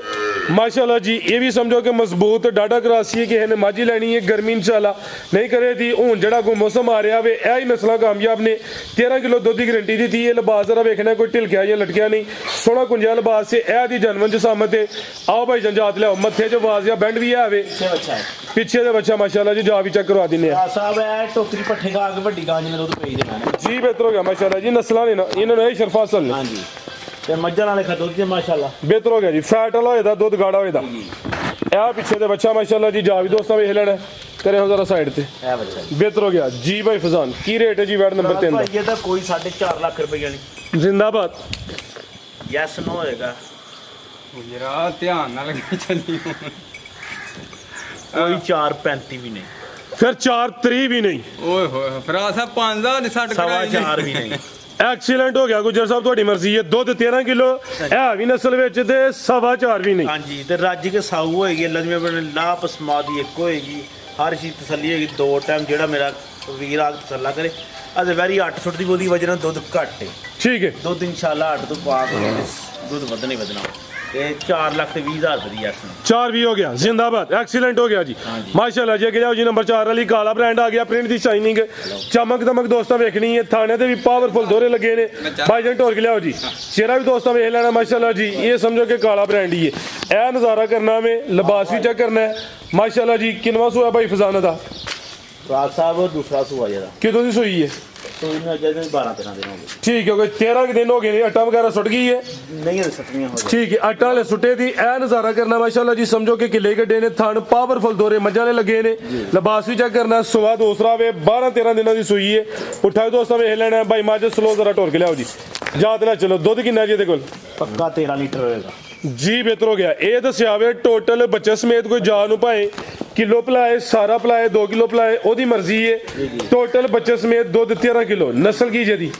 ਮਾਸ਼ਾਅੱਲਾ ਜੀ ਇਹ ਵੀ ਸਮਝੋ ਕਿ ਮਜ਼ਬੂਤ ਡਾਡਾ ਕਰਾਸੀ ਹੈ ਕਿਸੇ ਨੇ ਮਾਝੀ ਲੈਣੀ ਹੈ ਗਰਮੀ ਇਨਸ਼ਾਅੱਲਾ ਨਹੀਂ ਕਰੇ ਦੀ ਹੁਣ ਜਿਹੜਾ ਕੋਈ ਮੌਸਮ ਆ ਰਿਹਾ ਵੇ ਇਹ ਹੀ ਨਸਲਾਂ ਕਾਮਯਾਬ ਨੇ 13 ਕਿਲੋ ਦੁੱਧ ਦੀ ਗਰੰਟੀ ਦਿੱਤੀ ਹੈ ਲਿਬਾਸ ਜ਼ਰਾ ਵੇਖਣਾ ਕੋਈ ਢਿਲਕਿਆ ਜਾਂ ਲਟਕਿਆ ਨਹੀਂ ਸੋਹਣਾ ਕੁੰਜਾ ਲਿਬਾਸ ਹੈ ਇਹ ਦੀ ਜਨਮਨ ਜਸਾਮਤ ਤੇ ਆਓ ਭਾਈ ਜੰਜਾਤ ਲਿਆਓ ਮੱਥੇ 'ਚ ਆਵਾਜ਼ ਜਾਂ ਬੈਂਡ ਵੀ ਆਵੇ ਅੱਛਾ ਪਿੱਛੇ ਦੇ ਬੱਚਾ ਮਾਸ਼ਾਅੱਲਾ ਜੀ ਜਾ ਵੀ ਚੈੱਕ ਕਰਵਾ ਦਿੰਨੇ ਆ ਭਰਾ ਸਾਹਿਬ ਇਹ ਟੋਕਰੀ ਪੱਠੇ ਖਾ ਕੇ ਵੱਡੀ ਗਾਂ ਜਿਹਨੇ ਦੁੱਧ ਪਈ ਦੇਣਾ ਨੇ ਜੀ ਬਿਹਤਰ ਹੋ ਗਿਆ ਮਾਸ਼ਾਅੱਲਾ ਜੀ ਨਸਲਾਂ ਨੇ ਨਾ ਇਹਨਾਂ ਨੂੰ ਇਹ ਸ਼ਰਫਾ ਅਸਲ ਨੇ ਹਾਂਜੀ ਤੇ ਮੱਝਾਂ ਨਾਲ ਖਾ ਦੁੱਧ ਜੇ ਮਾਸ਼ਾਅੱਲਾ ਬਿਹਤਰ ਹੋ ਗਿਆ ਜੀ ਫੈਟ ਵਾਲਾ ਹੋਏਦਾ ਦੁੱਧ ਗਾੜਾ ਹੋਏਦਾ ਇਹ ਪਿੱਛੇ ਦੇ ਬੱਚਾ ਮਾਸ਼ਾਅੱਲਾ ਜੀ ਜਾ ਵੀ ਦੋਸਤਾਂ ਵੇਖ ਲੈਣਾ ਕਰੇ ਹੋ ਜ਼ਰਾ ਸਾਈਡ ਤੇ ਇਹ ਬੱਚਾ ਬਿਹਤਰ ਹੋ ਗਿਆ ਜੀ ਭਾਈ ਫਜ਼ਾਨ ਕੀ ਰੇਟ ਹੈ ਜੀ ਵੈਟ ਨੰਬਰ 3 ਦਾ ਭਾਈ ਇਹਦਾ ਕੋਈ 4.5 ਲੱਖ ਰੁਪਏ ਨਹੀਂ ਜ਼ਿੰਦਾਬਾਦ ਯੈਸ ਨੋ ਹੋਏਗਾ ਜਰਾ ਧਿਆਨ ਨਾਲ ਲੱਗੀ ਚੱਲੀ ਕੋਈ 4.35 ਵੀ ਨਹੀਂ ਫਿਰ 4-3 ਵੀ ਨਹੀਂ ਓਏ ਹੋਏ ਫਰਾ ਸਾਹਿਬ 5000 ਦੀ ਸੱਟ ਸਵਾ ਕਰਾਈ 4 ਵੀ ਨਹੀਂ ਐਕਸੀਲੈਂਟ ਹੋ ਗਿਆ ਗੁਜਰ ਸਾਹਿਬ ਤੁਹਾਡੀ ਮਰਜ਼ੀ ਹੈ ਦੁੱਧ 13 ਕਿਲੋ ਇਹ ਵੀ ਨਸਲ ਵਿੱਚ ਤੇ 4.5 ਵੀ ਨਹੀਂ ਹਾਂਜੀ ਤੇ ਰੱਜ ਕੇ ਸਾਊ ਹੋਏਗੀ ਲੰਮੇ ਬਣੇ ਲਾਪ ਸਮਾਦੀ ਇੱਕ ਹੋਏਗੀ ਹਰ ਚੀਜ਼ ਤਸੱਲੀ ਹੋਏਗੀ ਦੋ ਟਾਈਮ ਜਿਹੜਾ ਮੇਰਾ ਵੀਰ ਆ ਤਸੱਲਾ ਕਰੇ ਅਜੇ ਵੈਰੀ 8 ਫੁੱਟ ਦੀ ਬੋਦੀ ਵਜਨ ਦੁੱਧ ਘੱਟ ਹੈ ਠੀਕ ਹੈ ਦੁੱਧ ਇਨਸ਼ਾਅੱਲਾ 8 ਤੋਂ ਪਾ ਕੇ ਦੁੱਧ ਵਧਣਾ ਹੀ ਵਧਣਾ ਤੇ 4 ਲੱਖ ਤੇ 20,000 ਰੁਪਏ ਦੀ ਐਸ 4 ਵੀ ਹੋ ਗਿਆ ਜ਼ਿੰਦਾਬਾਦ ਐਕਸੀਲੈਂਟ ਹੋ ਗਿਆ ਜੀ ਮਾਸ਼ਾਅੱਲਾ ਜੀ ਅੱਗੇ ਜਾਓ ਜੀ ਨੰਬਰ 4 ਵਾਲੀ ਕਾਲਾ ਬ੍ਰਾਂਡ ਆ ਗਿਆ ਪ੍ਰਿੰਟ ਦੀ ਸ਼ਾਈਨਿੰਗ ਚਮਕ ਦਮਕ ਦੋਸਤਾਂ ਵੇਖਣੀ ਹੈ ਥਾਣੇ ਤੇ ਵੀ ਪਾਵਰਫੁਲ ਦੋਰੇ ਲੱਗੇ ਨੇ ਬਾਈਜਨ ਢੋਰ ਕੇ ਲਿਆਓ ਜੀ ਚਿਹਰਾ ਵੀ ਦੋਸਤਾਂ ਵੇਖ ਲੈਣਾ ਮਾਸ਼ਾਅੱਲਾ ਜੀ ਇਹ ਸਮਝੋ ਕਿ ਕਾਲਾ ਬ੍ਰਾਂਡ ਹੀ ਹੈ ਇਹ ਨਜ਼ਾਰਾ ਕਰਨਾ ਵੇ ਲਿਬਾਸ ਵੀ ਚੈੱਕ ਕਰਨਾ ਹੈ ਮਾਸ਼ਾਅੱਲਾ ਜੀ ਕਿੰਨਵਾਂ ਸੂਆ ਭਾਈ ਫਜ਼ਾਨਾ ਦਾ ਰਾਜ ਸਾਹਿਬ ਦੂਸਰਾ ਸੂਆ ਜਿਹੜਾ ਕਿਦੋਂ ਦੀ ਸੂਈ ਹੈ ਸੂਈ ਨੂੰ ਅਜੇ 12-13 ਦਿਨ ਹੋ ਗਏ ਠੀਕ ਹੈ ਕੋਈ 13 ਦਿਨ ਹੋ ਗਏ ਨੇ ਆਟਾ ਵਗੈਰਾ ਸੁੱਟ ਗਈ ਹੈ ਨਹੀਂ ਇਹ ਸੱਤਵੀਆਂ ਹੋ ਗਈਆਂ ਠੀਕ ਹੈ ਆਟਾ ਵਾਲੇ ਸੁੱਟੇ ਦੀ ਇਹ ਨਜ਼ਾਰਾ ਕਰਨਾ ਮਾਸ਼ਾਅੱਲਾ ਜੀ ਸਮਝੋ ਕਿ ਕਿੱਲੇ ਗੱਡੇ ਨੇ ਥਣ ਪਾਵਰਫੁਲ ਦੋਰੇ ਮੱਝਾਂ ਨੇ ਲੱਗੇ ਨੇ ਲਿਬਾਸ ਵੀ ਚੈੱਕ ਕਰਨਾ ਸਵਾ ਦੂਸਰਾ ਵੇ 12-13 ਦਿਨਾਂ ਦੀ ਸੂਈ ਹੈ ਉਠਾਓ ਦੋਸਤਾਂ ਵੇਖ ਲੈਣਾ ਭਾਈ ਮੱਝ ਸਲੋ ਜ਼ਰਾ ਢੋਰ ਕੇ ਲਿਆਓ ਜੀ ਯਾਦ ਲੈ ਚਲੋ ਦੁੱਧ ਕਿੰਨਾ ਜੀ ਇਹਦੇ ਕੋਲ ਪੱਕਾ 13 ਲੀਟਰ ਹੋਏਗਾ ਜੀ ਬਿਹਤਰ ਹੋ ਗਿਆ ਇਹ ਦੱਸਿਆ ਵੇ ਟੋਟਲ ਬੱਚੇ ਸਮੇਤ ਕੋਈ ਜਾ ਨੂੰ ਭਾਏ ਕਿਲੋ ਪਲਾਏ ਸਾਰਾ ਪਲਾਏ 2 ਕਿਲੋ ਪਲਾਏ ਉਹਦੀ ਮਰਜ਼ੀ ਹੈ ਟੋਟਲ ਬੱਚੇ ਸਮੇਤ ਦੁੱਧ 13 ਕਿਲੋ ਨਸਲ ਕੀ ਜਦੀ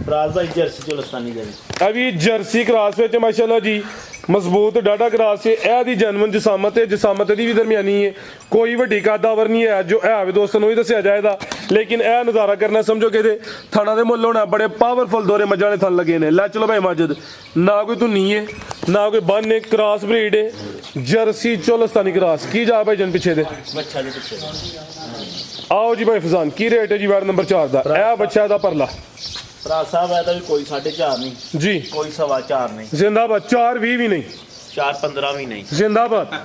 ਰਾਜ ਭਾਈ ਜਰਸੀ ਚੋਲਸਤਾਨੀ ਦੇ ਅਭੀ ਜਰਸੀ ਕ੍ਰਾਸ ਵਿੱਚ ਮਾਸ਼ਾਅੱਲਾ ਜੀ ਮਜ਼ਬੂਤ ਡਾਡਾ ਕ੍ਰਾਸ ਹੈ ਇਹ ਦੀ ਜਨਮਨ ਜਸਾਮਤ ਹੈ ਜਸਾਮਤ ਦੀ ਵੀ ਦਰਮਿਆਨੀ ਹੈ ਕੋਈ ਵੱਡੀ ਕਾਦਾਵਰ ਨਹੀਂ ਹੈ ਜੋ ਹੈ ਵੀ ਦੋਸਤਾਂ ਨੂੰ ਹੀ ਦੱਸਿਆ ਜਾਏਗਾ ਲੇਕਿਨ ਇਹ ਨਜ਼ਾਰਾ ਕਰਨਾ ਸਮਝੋ ਕਿ ਇਹਦੇ ਥਾਣਾ ਦੇ ਮੁੱਲ ਹੋਣਾ ਬੜੇ ਪਾਵਰਫੁਲ ਦੋਰੇ ਮੱਝਾਂ ਦੇ ਥਣ ਲੱਗੇ ਨੇ ਲੈ ਚਲੋ ਭਾਈ ਮਾਜਦ ਨਾ ਕੋਈ ਧੁੰਨੀ ਹੈ ਨਾ ਕੋਈ ਬੰਨ ਹੈ ਕ੍ਰਾਸ ਬਰੀਡ ਹੈ ਜਰਸੀ ਚੋਲਸਤਾਨੀ ਕ੍ਰਾਸ ਕੀ ਜਾ ਭਾਈ ਜਨ ਪਿੱਛੇ ਦੇ ਬੱਚਾ ਦੇ ਪਿੱਛੇ ਆਓ ਜੀ ਭਾਈ ਫਜ਼ਾਨ ਕੀ ਰੇਟ ਹੈ ਜੀ ਵਾਰ ਨੰਬਰ 4 ਦਾ ਇਹ ਬੱਚਾ ਦਾ ਪਰਲਾ ਰਾਜ ਸਾਹਿਬ ਇਹਦਾ ਵੀ ਕੋਈ 4.5 ਨਹੀਂ ਜੀ ਕੋਈ 4.25 ਨਹੀਂ ਜ਼ਿੰਦਾਬਾਦ 4-20 ਵੀ ਨਹੀਂ 4.15 ਵੀ ਨਹੀਂ ਜ਼ਿੰਦਾਬਾਦ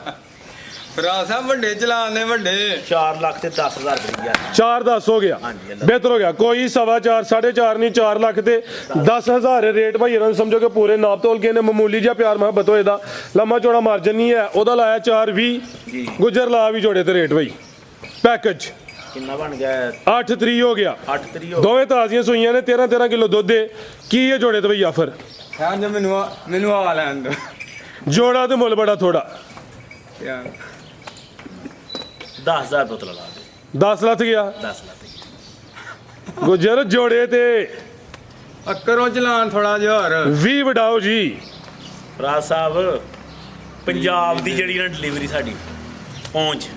ਫਰਾ ਸਾਹਿਬ ਵੱਡੇ ਚਲਾਨ ਨੇ ਵੱਡੇ 4 ਲੱਖ ਤੇ 10,000 ਰੁਪਏ 4-10 ਹੋ ਗਿਆ ਹਾਂਜੀ, ਅੱਲਾ। ਬਿਹਤਰ ਹੋ ਗਿਆ ਕੋਈ 4.25 4.5 ਨਹੀਂ 4 ਲੱਖ ਤੇ 10,000 ਰੇਟ ਭਾਈ ਇਹਨਾਂ ਨੂੰ ਸਮਝੋ ਕਿ ਪੂਰੇ ਨਾਪ ਤੋਲ ਕੇ ਨੇ ਮਾਮੂਲੀ ਜਿਹਾ ਪਿਆਰ ਮੁਹੱਬਤ ਹੋਏ ਦਾ ਲੰਮਾ ਚੌੜਾ ਮਾਰਜਨ ਨਹੀਂ ਹੈ ਉਹਦਾ ਲਾਇਆ 4.20 ਜੀ। ਗੁਜਰ ਲਾ ਵੀ ਜੋੜੇ ਤੇ ਰੇਟ ਭਾਈ ਪੈਕੇਜ ਕਿੰਨਾ ਬਣ ਗਿਆ 8-3 ਹੋ ਗਿਆ 8 ਦੋਵੇਂ ਤਾਜ਼ੀਆਂ ਸੂਈਆਂ ਨੇ 13 ਕਿਲੋ ਦੁੱਧ ਦੇ ਕੀ ਇਹ ਜੋੜੇ ਤੇ ਭਈ ਆਫਰ ਹਾਂ ਜੇ ਮੈਨੂੰ ਆ ਲੈਣ ਦੋ ਜੋੜਾ ਤੇ ਮੁੱਲ ਬੜਾ ਥੋੜਾ 10,000 ਬੋਤਲ ਲਾ ਦੇ 10 ਲੱਖ ਗਿਆ 10 ਲੱਖ ਗੁਜਰ ਜੋੜੇ ਤੇ ਅੱਕਰੋਂ ਚਲਾਨ ਥੋੜਾ ਜਿਹਾ ਹੋਰ 20 ਵਡਾਓ ਜੀ ਰਾਜ ਸਾਹਿਬ ਪੰਜਾਬ ਦੀ ਜਿਹੜੀ ਨਾ ਡਿਲੀਵਰੀ ਸਾਡੀ ਪਹੁੰਚ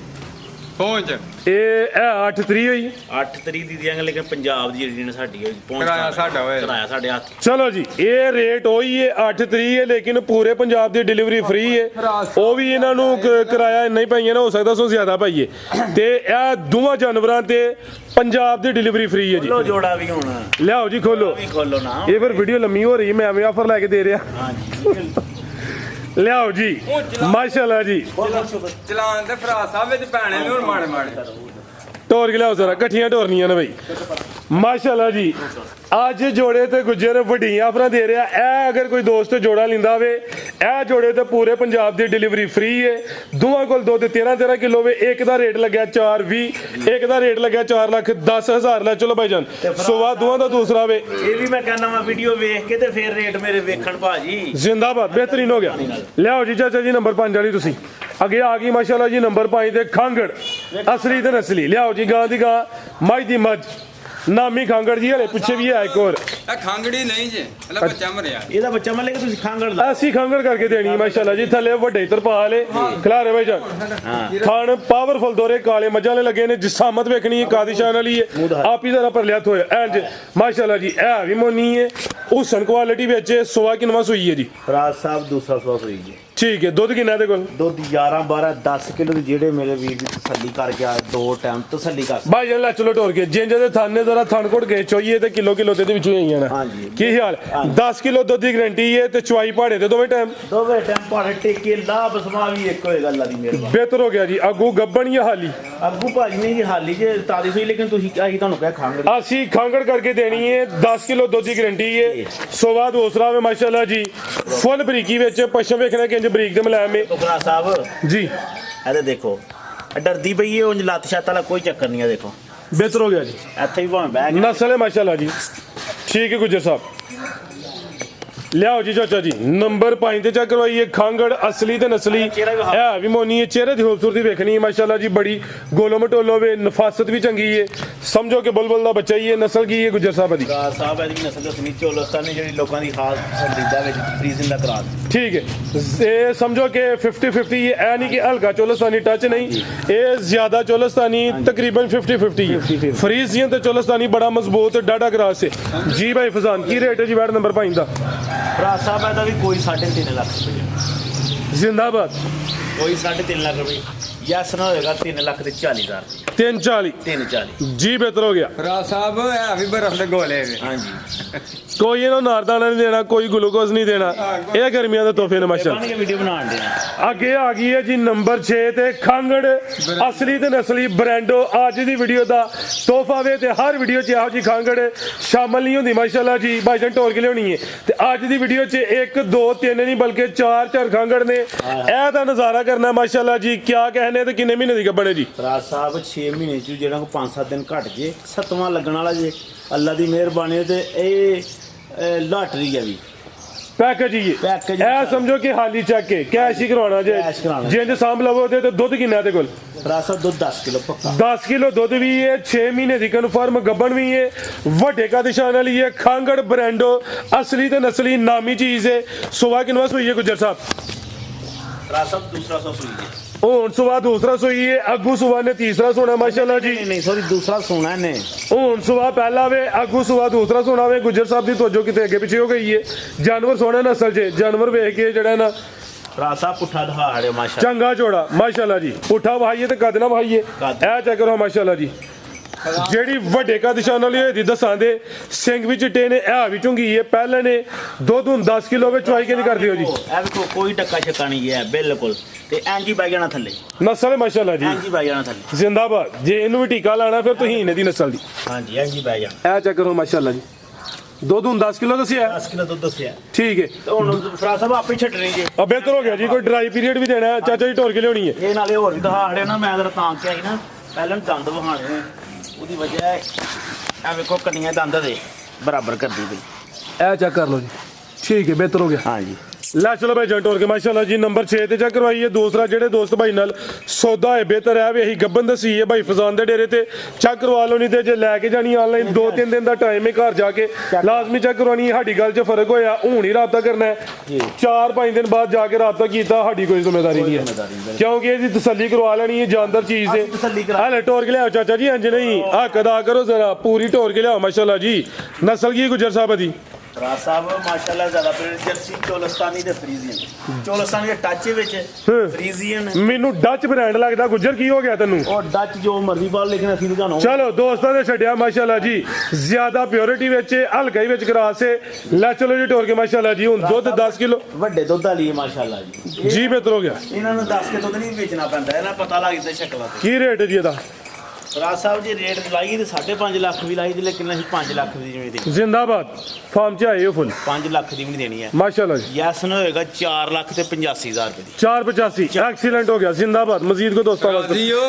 ਪਹੁੰਚ ਇਹ 8-3 ਹੋਈ 8 ਤਰੀਕ ਦੀ ਦਿਆਂਗੇ ਲੇਕਿਨ ਪੰਜਾਬ ਦੀ ਜਿਹੜੀ ਨਾ ਸਾਡੀ ਹੋਈ ਪਹੁੰਚ ਕਿਰਾਇਆ ਸਾਡਾ ਹੋਏਗਾ। ਕਿਰਾਇਆ ਸਾਡੇ ਹੱਥ ਚਲੋ ਜੀ ਇਹ ਰੇਟ ਉਹੀ ਹੈ 8-3 ਹੈ ਲੇਕਿਨ ਪੂਰੇ ਪੰਜਾਬ ਦੀ ਡਿਲੀਵਰੀ ਫ੍ਰੀ ਹੈ ਉਹ ਵੀ ਇਹਨਾਂ ਨੂੰ ਕਿਰਾਇਆ ਨਹੀਂ ਪਾਈਏ ਨਾ ਹੋ ਸਕਦਾ ਸੋ ਜ਼ਿਆਦਾ ਪਾਈਏ ਤੇ ਇਹ ਦੋਵਾਂ ਜਾਨਵਰਾਂ ਤੇ ਪੰਜਾਬ ਦੀ ਡਿਲੀਵਰੀ ਫ੍ਰੀ ਹੈ ਜੀ ਲੋ ਜੋੜਾ ਵੀ ਹੁਣ ਲਿਆਓ ਜੀ ਖੋਲੋ ਵੀ ਖੋਲੋ ਨਾ ਇਹ ਫਿਰ ਵੀਡੀਓ ਲੰਮੀ ਹੋ ਰਹੀ ਹੈ ਮੈਂ ਐਵੇਂ ਆਫਰ ਲੈ ਕੇ ਦੇ ਰਿਹਾ ਹਾਂਜੀ ਲਿਆਓ ਜੀ ਮਾਸ਼ਾਅੱਲਾ ਜੀ ਚਲਾਨ ਤੇ ਫਰਾ ਸਾਹਿਬ ਵਿੱਚ ਪੈਣੇ ਨੇ ਹੁਣ ਮਾੜੇ ਮਾੜੇ ਢੋਰ ਕੇ ਲਿਆਓ ਜ਼ਰਾ ਇਕੱਠੀਆਂ ਢੋਰਨੀਆਂ ਨੇ ਬਈ ਮਾਸ਼ਾਅੱਲਾ ਜੀ ਅੱਜ ਜੋੜੇ ਤੇ ਗੁੱਜਰ ਵੱਡੀਆਂ ਆਫਰਾਂ ਦੇ ਰਿਹਾ। ਇਹ ਅਗਰ ਕੋਈ ਦੋਸਤ ਜੋੜਾ ਲਿੰਦਾ ਹੋਵੇ ਇਹ ਜੋੜੇ ਤੇ ਪੂਰੇ ਪੰਜਾਬ ਦੀ ਡਿਲੀਵਰੀ ਫ੍ਰੀ ਹੈ। ਦੋਵਾਂ ਕੋਲ ਦੁੱਧ 13 ਕਿਲੋ ਵੇ। ਇੱਕ ਦਾ ਰੇਟ ਲੱਗਿਆ 420, ਇੱਕ ਦਾ ਰੇਟ ਲੱਗਿਆ 4,10,000 ਲੈ ਚਲੋ ਭਾਈਜਾਨ। ਸੋਵਾ ਦੋਵਾਂ ਦਾ ਦੂਸਰਾ ਵੇ। ਇਹ ਵੀ ਮੈਂ ਕਹਿੰਦਾ ਵਾ ਵੀਡੀਓ ਵੇਖ ਕੇ ਤੇ ਫਿਰ ਰੇਟ ਮੇਰੇ ਵੇਖਣ ਭਾਜੀ। ਜ਼ਿੰਦਾਬਾਦ ਬਿਹਤਰੀਨ ਹੋ ਗਿਆ। ਲਿਆਓ ਜੀ ਚਾਚਾ ਜੀ ਨੰਬਰ 5 ਵਾਲੀ ਤੁਸੀਂ ਅੱਗੇ ਆ ਗਈ ਮਾਸ਼ਾਅੱਲਾ ਜੀ ਨੰਬਰ 5 ਤੇ ਖਾਂਗੜ ਅਸਲੀ ਤੇ ਨਸਲੀ। ਲਿਆਓ ਜੀ ਗਾਂ ਦੀ ਗਾਂ ਮੱਝ ਦੀ ਮੱਝ ਨਾਮੀ ਖਾਂਗੜ ਜੀ। ਹਲੇ ਪਿੱਛੇ ਵੀ ਹੈ ਇੱਕ ਹੋਰ। ਇਹ ਖਾਂਗੜੀ ਨਹੀਂ ਜੇ ਹਲਾ ਬੱਚਾ ਮਰਿਆ। ਇਹਦਾ ਬੱਚਾ ਮੰਨ ਲੈ ਕਿ ਤੁਸੀਂ ਖਾਂਗੜ ਦਾ ਅਸੀਂ ਖਾਂਗੜ ਕਰਕੇ ਦੇਣੀ ਮਾਸ਼ਾਅੱਲਾ ਜੀ। ਥੱਲੇ ਵੱਡੇ ਤਰਪਾਲ ਏ ਖਿਲਾਰੇ ਭਾਈਜਾਨ। ਖਾਣ ਪਾਵਰਫੁਲ ਦੋਰੇ ਕਾਲੇ ਮੱਝਾਂ ਨੇ ਲੱਗੇ ਨੇ। ਜਿਸਾਮਤ ਵੇਖਣੀ ਹੈ ਕਾਦੀਸ਼ਾਨ ਵਾਲੀ ਹੈ। ਆਪ ਹੀ ਜ਼ਰਾ ਪਰ ਲਿਆ ਹੋਇਆ ਇੰਜ ਮਾਸ਼ਾਅੱਲਾ ਜੀ। ਇਹ ਵੀ ਮੋਨੀ ਹੈ ਹੁਸਨ ਕੁਆਲਿਟੀ ਵਿੱਚ। ਸਵਾ ਕਿਨਵਾ ਸੂਈ ਹੈ ਜੀ ਫਰਾਜ਼ ਸਾਹਿਬ ਦੂਸਰਾ ਸਵਾ ਸੋਈ ਜੀ। ਠੀਕ ਹੈ। ਦੁੱਧ ਕਿੰਨਾ ਦੇ ਕੋਲ? ਦੁੱਧ 11 12 10 ਕਿਲੋ ਦੇ ਜਿਹੜੇ ਮੇਰੇ ਵੀਰ ਦੀ ਤਸੱਲੀ ਕਰਕੇ ਆ ਦੋ ਟਾਈਮ ਤਸੱਲੀ ਕਰ ਭਾਈਜਾਨ ਲੈ ਚਲੋ ਟੋਰ ਕੇ ਜਿੰਜ ਦੇ ਥਾਨੇ ਜ਼ਰਾ ਥਾਨਕੋਟ ਗਏ ਚੋਈਏ ਤੇ ਕਿਲੋ ਦੇ ਵਿੱਚੋਂ ਹੀ ਆਈਆਂ ਨਾ। ਹਾਂਜੀ। ਕੀ ਹਾਲ? 10 ਕਿਲੋ ਦੁੱਧ ਦੀ ਗਰੰਟੀ ਹੈ ਤੇ ਚੁਆਈ ਪਹਾੜੇ ਤੇ ਦੋਵੇਂ ਟਾਈਮ ਦੋਵੇਂ ਟਾਈਮ ਭਾੜੇ ਟੇਕੇ ਲਾ ਬਸਮਾ ਵੀ ਇੱਕ ਹੋਏਗਾ ਅੱਲਾ ਦੀ ਮਿਹਰਬਾਨੀ। ਬਿਹਤਰ ਹੋ ਗਿਆ ਜੀ। ਅੱਗੂ ਗੱਬਣ ਜਾਂ ਹਾਲੀ ਅੱਗੂ ਭਾਜੀ ਨੇ ਜੀ ਹਾਲੀ ਜੇ ਤਾਦੀ ਸੋਈ ਲੇਕਿਨ ਤੁਸੀਂ ਆਹੀ ਤੁਹਾਨੂੰ ਕਹਿ ਖਾਂਗੜ ਅਸੀਂ ਖਾਂਗੜ ਕਰਕੇ ਦੇਣੀ ਹੈ। 10 ਕਿਲੋ ਦੁੱਧ ਦੀ ਗਰੰਟੀ ਹੈ। ਸੋਵਾ ਦੂਸਰਾ ਵੇ ਮਾਸ਼ਾਅੱਲਾ ਜੀ। ਫੁੱਲ ਬਰੀਕੀ ਵਿੱਚ ਪਸ਼ਮ ਵੇਖਣਾ ਕਿੰਜ ਬਰੀਕ ਤੇ ਮੁਲਾਇਮ ਹੈ ਫਰਾਜ਼ ਸਾਹਿਬ ਜੀ। ਇਹਦੇ ਦੇਖੋ ਡਰਦੀ ਪਈ ਹੈ ਉਂਝ ਲੱਤ ਛੱਤ ਵਾਲਾ ਕੋਈ ਚੱਕਰ ਨਹੀਂ ਹੈ। ਦੇਖੋ ਬਿਹਤਰ ਹੋ ਗਿਆ ਜੀ। ਇੱਥੇ ਵੀ ਭਾਵੇਂ ਬਹਿ ਕੇ ਨਸਲ ਹੈ ਮਾਸ਼ਾਅੱਲਾ ਜੀ। ਠੀਕ ਹੈ ਗੁੱਜਰ ਸਾਹਿਬ ਲਿਆਓ ਜੀ ਚਾਚਾ ਜੀ ਨੰਬਰ 5 ਤੇ ਚੈੱਕ ਕਰਵਾਈਏ। ਖਾਂਗੜ ਅਸਲੀ ਤੇ ਨਸਲੀ ਹੈ ਵੀ ਮੋਨੀ ਹੈ। ਚਿਹਰੇ ਦੀ ਖੂਬਸੂਰਤੀ ਵੇਖਣੀ ਹੈ ਮਾਸ਼ਾਅੱਲਾ ਜੀ। ਬੜੀ ਗੋਲੋ ਮਟੋਲੋ ਵੇ ਨਫਾਸਤ ਵੀ ਚੰਗੀ ਹੈ। ਸਮਝੋ ਕਿ ਬੁਲਬੁਲ ਦਾ ਬੱਚਾ ਹੀ ਹੈ। ਨਸਲ ਕੀ ਹੈ ਗੁੱਜਰ ਸਾਹਿਬ ਦੀ? ਫਰਾਜ਼ ਸਾਹਿਬ ਇਹਦੀ ਨਸਲ ਦੱਸਣੀ ਚੋਲਸਤਾਨੀ ਜਿਹੜੀ ਲੋਕਾਂ ਦੀ ਖਾਸ ਪਸੰਦੀਦਾ ਵਿੱਚ ਫਰੀਜ਼ਿੰਗ ਦਾ ਕਰਾਸ। ਠੀਕ ਹੈ। ਇਹ ਸਮਝੋ ਕਿ 50-50 ਇਹ ਨਹੀਂ ਕਿ ਹਲਕਾ ਚੋਲਸਤਾਨੀ ਟੱਚ ਨਹੀਂ। ਇਹ ਜ਼ਿਆਦਾ ਚੋਲਸਤਾਨੀ ਤਕਰੀਬਨ 50-50 ਫਰੀਜ਼ੀਅਨ ਤੇ ਚੋਲਸਤਾਨੀ ਬੜਾ ਮਜ਼ਬੂਤ ਡਾਡਾ ਕਰਾਸ ਹੈ ਜੀ। ਭਾਈ ਫਜ਼ਾਨ ਕੀ ਰੇਟ ਹੈ ਜੀ ਵੈਟ ਨੰਬਰ 5 ਦਾ? ਫਰਾਜ਼ ਸਾਹਿਬ ਇਹਦਾ ਵੀ ਕੋਈ 3.5 ਲੱਖ ਰੁਪਏ। ਜ਼ਿੰਦਾਬਾਦ। ਕੋਈ 3.5 ਲੱਖ ਰੁਪਏ ਯਸ ਨਾ ਹੋਏਗਾ 3,40,000 340 340 ਜੀ। ਬਿਹਤਰ ਹੋ ਗਿਆ। ਫਰਾਜ਼ ਸਾਹਿਬ ਇਹ ਵੀ ਬਰਫ ਦੇ ਗੋਲੇ ਵੇ। ਹਾਂਜੀ ਕੋਈ ਇਹਨੂੰ ਨਾਰਦਾਨਾ ਨਹੀਂ ਦੇਣਾ ਕੋਈ ਗਲੂਕੋਜ਼ ਨਹੀਂ ਦੇਣਾ। ਇਹ ਗਰਮੀਆਂ ਦੇ ਤੋਹਫੇ ਨੇ ਮਾਸ਼ਾਅੱਲਾ। ਬਣ ਕੇ ਵੀਡੀਓ ਬਣਾਉਣ ਦੇ ਅੱਗੇ ਆ ਗਈ ਹੈ ਜੀ ਨੰਬਰ 6 ਤੇ ਖਾਂਗੜ ਅਸਲੀ ਤੇ ਨਸਲੀ ਬ੍ਰਾਂਡੋ। ਅੱਜ ਦੀ ਵੀਡੀਓ ਦਾ ਤੋਹਫਾ ਵੇ ਤੇ ਹਰ ਵੀਡੀਓ 'ਚ ਇਹੋ ਜੀ ਖਾਂਗੜ ਸ਼ਾਮਲ ਨਹੀਂ ਹੁੰਦੀ ਮਾਸ਼ਾਅੱਲਾ ਜੀ। ਭਾਈਜਾਨ ਟੋਰ ਕੇ ਲਿਆਉਣੀ ਹੈ ਤੇ ਅੱਜ ਦੀ ਵੀਡੀਓ 'ਚ 1 2 3 ਨਹੀਂ ਬਲਕਿ 4 ਖਾਂਗੜ ਨੇ। ਇਹ ਦਾ ਨਜ਼ਾਰਾ ਕਰਨਾ ਮਾਸ਼ਾਅੱਲਾ ਜੀ। ਕਿਆ ਕਹਿਣੇ ਤੇ ਕਿੰਨੇ ਮਹੀਨੇ ਦੀ ਗੱਬਣ ਹੈ ਜੀ? ਫਰਾਜ਼ ਸਾਹਿਬ 6 ਮਹੀਨੇ ਚ ਜਿਹੜਾ ਕੋ 5-7 ਦਿਨ ਘਟ ਜੇ 7ਵਾਂ ਲੱਗਣ ਵਾਲਾ ਜੇ ਅੱਲਾ ਦੀ ਮਿਹਰਬਾਨੀ ਤੇ ਇਹ ਲਾਟਰੀ ਹੈ ਵੀ ਪੈਕੇਜ ਹੀ ਪੈਕੇਜ ਇਹ ਸਮਝੋ ਕਿ ਹਾਲੀ ਚੱਕ ਕੇ ਕੈਸ਼ ਹੀ ਕਰਵਾਉਣਾ ਜੇ। ਕੈਸ਼ ਕਰਾਉਣਾ। ਜਿੰਜ ਸਾਂਭ ਲਵੋ ਤੇ ਦੁੱਧ ਕਿੰਨਾ ਤੇ ਕੋਲ? ਫਰਾਜ਼ ਸਾਹਿਬ ਦੁੱਧ 10 ਕਿਲੋ ਪੱਕਾ। 10 ਕਿਲੋ ਦੁੱਧ ਵੀ ਹੈ। 6 ਮਹੀਨੇ ਦੀ ਕਨਫਰਮ ਗੱਬਣ ਵੀ ਹੈ। ਵੱਡੇ ਕਾ ਨਿਸ਼ਾਨ ਵਾਲੀ ਹੈ। ਖਾਂਗੜ ਬ੍ਰਾਂਡੋ ਅਸਲੀ ਤੇ ਨਸਲੀ ਨਾਮੀ ਚੀਜ਼ ਹੈ। ਸੁਵਾ ਕਿਨਵਾ ਸੋਈ ਹੈ ਗੁੱਜਰ ਸਾਹਿਬ? ਫਰਾਜ਼ ਸਾਹਿਬ ਦੂਸਰਾ ਸੌ ਸੂਈ ਹੈ। ਹੁਣ ਸੁਵਾ ਦੂਸਰਾ ਸੋਈ ਹੈ। ਅੱਗੂ ਸੁਵਾ ਨੇ ਤੀਸਰਾ ਸੋਣਾ ਮਾਸ਼ਾਅੱਲਾ ਜੀ। ਨਹੀਂ ਸੌਰੀ ਦੂਸਰਾ ਸੋਨਾ ਇਹਨੇ। ਹੁਣ ਸੁਵਾ ਪਹਿਲਾ ਵੇ ਅੱਗੂ ਸੁਵਾ ਦੂਸਰਾ ਸੋਣਾ ਵੇ। ਗੁੱਜਰ ਸਾਹਿਬ ਦੀ ਤੋਜੋ ਕਿਤੇ ਅੱਗੇ ਪਿੱਛੇ ਹੋ ਗਈ ਹੈ। ਜਾਨਵਰ ਸੋਹਣਾ ਨਸਲ 'ਚ ਜਾਨਵਰ ਵੇਖ ਕੇ ਜਿਹੜਾ ਨਾ ਫਰਾਜ਼ ਸਾਹਿਬ ਪੁੱਠਾ ਦਿਖਾ ਮਾਸ਼ਾ ਚੰਗਾ ਚੋੜਾ ਮਾਸ਼ਾਅੱਲਾ ਜੀ। ਪੁੱਠਾ ਵਹਾਈਏ ਤੇ ਕੱਦ ਨਾ ਵਹਾਈਏ। ਇਹ ਚੈੱਕ ਕਰੋ ਮਾਸ਼ਾਅੱਲਾ ਜੀ। ਜਿਹੜੀ ਵੱਡੇ ਕਾ ਨਿਸ਼ਾਨ ਵਾਲੀ ਹੋਈ ਦੀ ਦਸਾਂ ਦੇ ਸਿੰਘ ਵਿੱਚ ਚਿੱਟੇ ਨੇ ਇਹ ਵੀ ਚੁੰਗੀ ਹੈ। ਪਹਿਲੇ ਨੇ ਦੁੱਧ ਹੁਣ 10 ਕਿਲੋ ਵਿੱਚ ਚੁਆਈ ਕੇ ਨਹੀਂ ਕਰਦੇ ਹੋ ਜੀ। ਇਹ ਵੇਖੋ ਕੋਈ ਟੱਕਾ ਛੱਕਾ ਨਹੀਂ ਹੈ ਬਿਲਕੁਲ ਤੇ ਐਂਜੀ ਬੈ ਜਾਣਾ ਥੱਲੇ। ਨਸਲ ਮਾਸ਼ਾਅੱਲਾ ਜੀ ਐਂਜੀ ਬੈ ਜਾਣਾ ਥੱਲੇ ਜ਼ਿੰਦਾਬਾਦ। ਜੇ ਇਹਨੂੰ ਵੀ ਟੀਕਾ ਲਾਣਾ ਫਿਰ ਤੁਸੀਂ ਇਹਨੇ ਦੀ ਨਸਲ ਦੀ। ਹਾਂਜੀ ਐਂਜੀ ਬੈ ਜਾਣਾ। ਇਹ ਚੈੱਕ ਕਰੋ ਮਾਸ਼ਾਅੱਲਾ ਜੀ। ਦੁੱਧ ਹੁਣ 10 ਕਿਲੋ ਦੱਸਿਆ 10 ਕਿਲੋ ਦੁੱਧ ਦੱਸਿਆ। ਠੀਕ ਹੈ। ਤੇ ਹੁਣ ਫਰਾਜ਼ ਸਾਹਿਬ ਆਪੇ ਛੱਡਣੀ ਜੇ। ਆ ਬਿਹਤਰ ਹੋ ਗਿਆ ਜੀ। ਕੋਈ ਡਰਾਈ ਪੀਰੀਅਡ ਵੀ ਦੇਣਾ ਹੈ ਚਾਚਾ ਜੀ ਟੋਰ ਕੇ ਲਿਆਉਣੀ ਹੈ। ਇਹ ਨਾਲੇ ਹੋਰ ਵੀ ਦਿਖਾ ਖੜੇ ਨਾ ਮੈਂ ਜਰਾ ਤਾਂ ਕਿ ਆਈ ਨਾ ਪਹਿਲਾਂ ਦੰਦ ਵਹਾਣੇ ਨੇ ਉਹਦੀ ਵਜ੍ਹਾ ਇਹ ਵੇਖੋ ਕੰਨੀਆਂ ਦੰਦ ਦੇ ਬਰਾਬਰ ਕਰਦੀ ਪਈ। ਇਹ ਚੈੱਕ ਕਰ ਲਓ ਜੀ। ਠੀਕ ਹੈ ਬਿਹਤਰ ਹੋ ਗਿਆ। ਹਾਂਜੀ ਲੈ ਚਲੋ ਭਾਈ ਜੰਟ ਹੋਰ ਕੇ ਮਾਸ਼ਾਅੱਲਾ ਜੀ ਨੰਬਰ 6 ਤੇ ਚੈੱਕ ਕਰਵਾਈਏ। ਦੂਸਰਾ ਜਿਹੜੇ ਦੋਸਤ ਭਾਈ ਨਾਲ ਸੌਦਾ ਹੈ ਬਿਹਤਰ ਹੈ ਵੀ ਅਸੀਂ ਗੱਬਨ ਦਸੀ ਹੈ ਭਾਈ ਫਜ਼ਾਨ ਦੇ ਡੇਰੇ ਤੇ ਚੈੱਕ ਕਰਵਾ ਲਓ। ਨਹੀਂ ਤੇ ਜੇ ਲੈ ਕੇ ਜਾਣੀ ਆਨਲਾਈਨ 2-3 ਦਿਨ ਦਾ ਟਾਈਮ ਹੈ ਘਰ ਜਾ ਕੇ ਲਾਜ਼ਮੀ ਚੈੱਕ ਕਰਵਾਉਣੀ ਹੈ। ਸਾਡੀ ਗੱਲ 'ਚ ਫਰਕ ਹੋਇਆ ਹੁਣ ਹੀ ਰਾਬਤਾ ਕਰਨਾ ਹੈ। 4-5 ਦਿਨ ਬਾਅਦ ਜਾ ਕੇ ਰਾਬਤਾ ਕੀਤਾ ਸਾਡੀ ਕੋਈ ਜ਼ਿੰਮੇਵਾਰੀ ਨਹੀਂ ਹੈ ਕਿਉਂਕਿ ਇਹਦੀ ਤਸੱਲੀ ਕਰਵਾ ਲੈਣੀ ਹੈ। ਜਾਨਦਾਰ ਚੀਜ਼ ਹੈ। ਹਲੇ ਟੋਰ ਕੇ ਲਿਆਓ ਚਾਚਾ ਜੀ। ਇੰਜ ਨਹੀਂ ਹੱਕ ਅਦਾ ਕਰੋ ਜ਼ਰਾ ਪੂਰੀ ਟੋਰ ਕੇ ਲਿਆਓ ਮਾਸ਼ਾਅੱਲਾ ਜੀ। ਨਸਲ ਕੀ ਗੁਜਰ ਸਾਹਿਬ ਦੀ? ਫਰਾਜ਼ ਸਾਹਿਬ ਮਾਸ਼ਾਅੱਲਾ ਜ਼ਿਆਦਾ ਜਰਸੀ ਚੋਲਸਤਾਨੀ ਤੇ ਫਰੀਜ਼ੀਅਨ। ਚੋਲਸਤਾਨੀ ਦੇ ਟੱਚ ਵਿੱਚ ਫਰੀਜ਼ੀਅਨ ਮੈਨੂੰ ਡੱਚ ਬ੍ਰਾਂਡ ਲੱਗਦਾ। ਗੁਜਰ ਕੀ ਹੋ ਗਿਆ ਤੈਨੂੰ? ਉਹ ਡੱਚ ਜੋ ਮਰਜ਼ੀ ਬਾਲ ਲੇਕਿਨ ਅਸੀਂ ਨਹੀਂ ਜਾਣੋ। ਚਲੋ ਦੋਸਤਾਂ ਦੇ ਛੱਡਿਆ ਮਾਸ਼ਾਅੱਲਾ ਜੀ। ਜ਼ਿਆਦਾ ਪਿਓਰਿਟੀ ਵਿੱਚ ਹਲਕਾਈ ਵਿੱਚ ਕਰਾਸ ਹੈ। ਲੈ ਚਲੋ ਜੀ ਟੋਰ ਕੇ ਮਾਸ਼ਾਅੱਲਾ ਜੀ। ਹੁਣ ਦੁੱਧ 10 ਕਿਲੋ ਵੱਡੇ ਦੁੱਧ ਵਾਲੀ ਹੈ ਮਾਸ਼ਾਅੱਲਾ ਜੀ। ਜੀ ਬਿਹਤਰ ਹੋ ਗਿਆ। ਇਹਨਾਂ ਨੂੰ 10 ਕੇ ਦੁੱਧ ਨਹੀਂ ਵੇਚਣਾ ਪੈਂਦਾ ਇਹਨਾਂ ਪਤਾ ਲੱਗ ਜਾਂਦਾ ਸ਼ਕਲਾਂ ਤੋਂ। ਕੀ ਰੇਟ ਹੈ ਜੀ ਇਹਦਾ? ਰਾਜ ਸਾਹਿਬ ਜੀ ਰੇਟ ਲਾਈ ਤੇ 5.5 ਲੱਖ ਵੀ ਲਾਈ ਤੇ ਲੇਕਿਨ ਅਸੀਂ 5 ਲੱਖ ਦੀ ਜਿਵੇਂ ਦੀ ਜ਼ਿੰਦਾਬਾਦ ਫਾਰਮ 'ਚ ਆਏ ਹੋ ਫੁੱਲ 5 ਲੱਖ ਦੀ ਵੀ ਨਹੀਂ ਦੇਣੀ ਹੈ ਮਾਸ਼ਾਅੱਲਾ ਜੀ ਯੈਸ ਨੂੰ ਹੋਏਗਾ 4 ਲੱਖ ਤੇ 85,000 ਰੁਪਏ ਦੀ 485 ਐਕਸੀਲੈਂਟ ਹੋ ਗਿਆ ਜ਼ਿੰਦਾਬਾਦ ਮਜ਼ੀਦ ਕੋ ਦੋਸਤਾਂ ਵਾਸਤੇ ਰਾਜੀ ਹੋ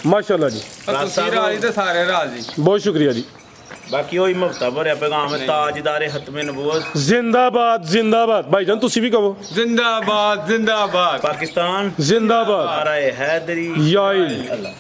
ਮਾਸ਼ਾਅੱਲਾ ਜੀ ਤੁਸੀਂ ਰਾਜੀ ਤੇ ਸਾਰੇ ਰਾਜੀ ਬਹੁਤ ਸ਼ੁਕਰੀਆ ਜੀ ਬਾਕੀ ਉਹੀ ਮਹੱਤਵ ਭਰਿਆ ਪੈਗਾਮ ਹੈ ਤਾਜਦਾਰੇ ਹਤਮੇ ਨਬੂਵਤ ਜ਼ਿੰਦਾਬਾਦ ਜ਼ਿੰਦਾਬਾਦ ਭਾਈਜਾਨ ਤੁਸੀਂ ਵੀ ਕਹੋ ਜ਼ਿੰਦਾਬਾਦ ਜ਼ਿੰਦਾਬਾਦ ਪਾਕਿਸਤਾਨ ਜ਼ਿੰਦਾਬਾਦ ਨਾਰਾ-ਏ ਹੈਦਰੀ ਯਾ ਇਲ ਅੱਲਾ